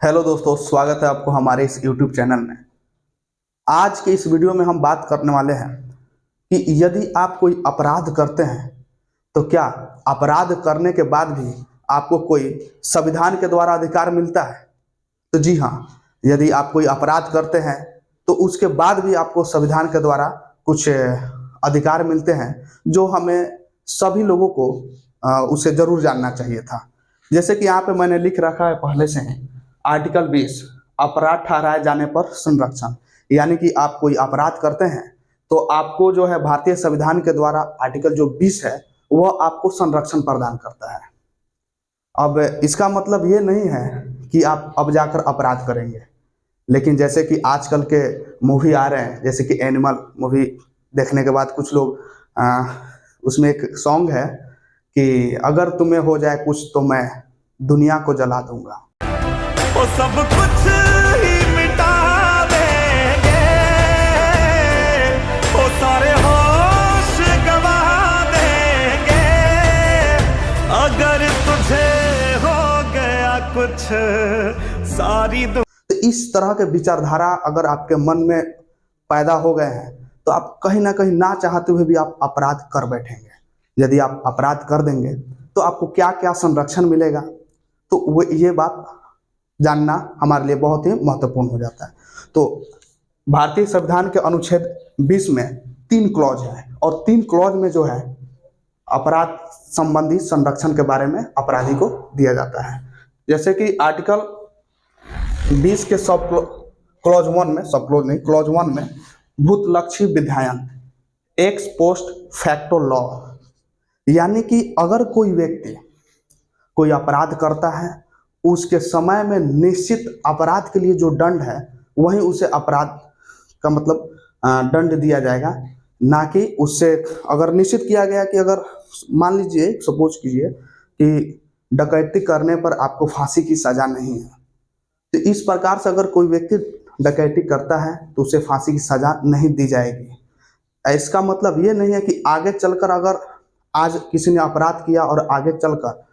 Hello दोस्तों, स्वागत है आपको हमारे इस YouTube चैनल में। आज के इस वीडियो में हम बात करने वाले हैं कि यदि आप कोई अपराध करते हैं तो क्या अपराध करने के बाद भी आपको कोई संविधान के द्वारा अधिकार मिलता है। तो जी हाँ, यदि आप कोई अपराध करते हैं तो उसके बाद भी आपको संविधान के द्वारा कुछ अधिकार मिलते हैं जो हमें सभी लोगों को उसे जरूर जानना चाहिए था। जैसे कि यहाँ पे मैंने लिख रखा है पहले से ही, आर्टिकल 20 अपराध ठहराए जाने पर संरक्षण। यानी कि आप कोई अपराध करते हैं तो आपको जो है भारतीय संविधान के द्वारा आर्टिकल जो 20 है वह आपको संरक्षण प्रदान करता है। अब इसका मतलब ये नहीं है कि आप अब जाकर अपराध करेंगे, लेकिन जैसे कि आजकल के मूवी आ रहे हैं, जैसे कि एनिमल मूवी देखने के बाद कुछ लोग उसमें एक सॉन्ग है कि अगर तुम्हें हो जाए कुछ तो मैं दुनिया को जला दूंगा। वो सब कुछ ही मिटा देंगे, वो सारे होश गवा देंगे, अगर तुझे हो गया कुछ सारी तो इस तरह के विचारधारा अगर आपके मन में पैदा हो गए हैं तो आप कहीं ना कहीं ना चाहते हुए भी आप अपराध कर बैठेंगे। यदि आप अपराध कर देंगे तो आपको क्या क्या संरक्षण मिलेगा, तो वो ये बात जानना हमारे लिए बहुत ही महत्वपूर्ण हो जाता है। तो भारतीय संविधान के अनुच्छेद 20 में 3 क्लॉज है और 3 क्लॉज में जो है अपराध संबंधी संरक्षण के बारे में अपराधी को दिया जाता है। जैसे कि आर्टिकल 20 के सब क्लॉज 1 में, सब क्लॉज नहीं, क्लॉज 1 में भूतलक्षी विधायन एक्स पोस्ट फैक्टो लॉ, यानी कि अगर कोई व्यक्ति कोई अपराध करता है उसके समय में निश्चित अपराध के लिए जो दंड है वही उसे अपराध का मतलब दंड दिया जाएगा, ना कि उससे अगर निश्चित किया गया कि अगर मान लीजिए सपोज कीजिए कि डकैती करने पर आपको फांसी की सजा नहीं है, तो इस प्रकार से अगर कोई व्यक्ति डकैती करता है तो उसे फांसी की सजा नहीं दी जाएगी। इसका मतलब ये नहीं है कि आगे चलकर अगर आज किसी ने अपराध किया और आगे चलकर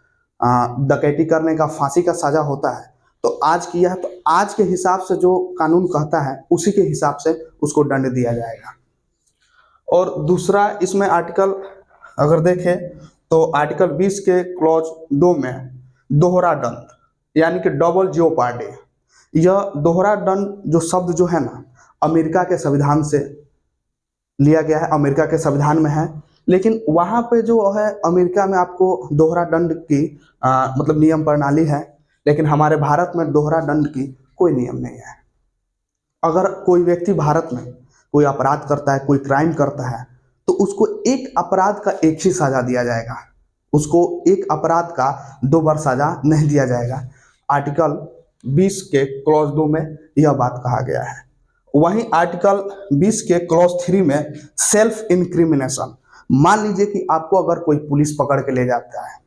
डकैती करने का फांसी का सजा होता है तो आज किया है तो आज के हिसाब से जो कानून कहता है उसी के हिसाब से उसको दंड दिया जाएगा। और दूसरा इसमें आर्टिकल अगर देखें तो आर्टिकल 20 के क्लॉज 2 में दोहरा दंड यानी कि डबल जियोपार्डी, यह दोहरा दंड जो शब्द जो है ना अमेरिका के संविधान से लिया गया है, अमेरिका के संविधान में है, लेकिन वहाँ पे जो है अमेरिका में आपको दोहरा दंड की मतलब नियम प्रणाली है, लेकिन हमारे भारत में दोहरा दंड की कोई नियम नहीं है। अगर कोई व्यक्ति भारत में कोई अपराध करता है, कोई क्राइम करता है, तो उसको एक अपराध का एक ही सजा दिया जाएगा, उसको एक अपराध का 2 बार सजा नहीं दिया जाएगा। आर्टिकल 20 के क्लॉज 2 में यह बात कहा गया है। वहीं आर्टिकल 20 के क्लॉज 3 में सेल्फ इंक्रिमिनेशन, मान लीजिए कि आपको अगर कोई पुलिस पकड़ के ले जाता है,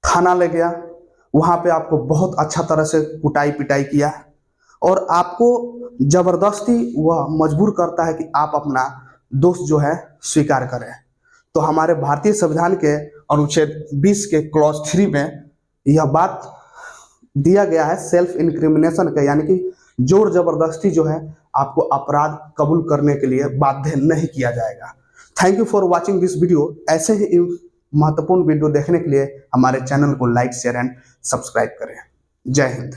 थाना ले गया, वहां पे आपको बहुत अच्छा तरह से कुटाई पिटाई किया और आपको जबरदस्ती वह मजबूर करता है कि आप अपना दोष जो है स्वीकार करें, तो हमारे भारतीय संविधान के अनुच्छेद 20 के क्लॉज 3 में यह बात दिया गया है सेल्फ इंक्रिमिनेशन का, यानी कि जोर जबरदस्ती जो है आपको अपराध कबूल करने के लिए बाध्य नहीं किया जाएगा। Thank you for watching this video. ऐसे ही महत्वपूर्ण वीडियो देखने के लिए हमारे चैनल को लाइक, शेयर एंड सब्सक्राइब करें। जय हिंद।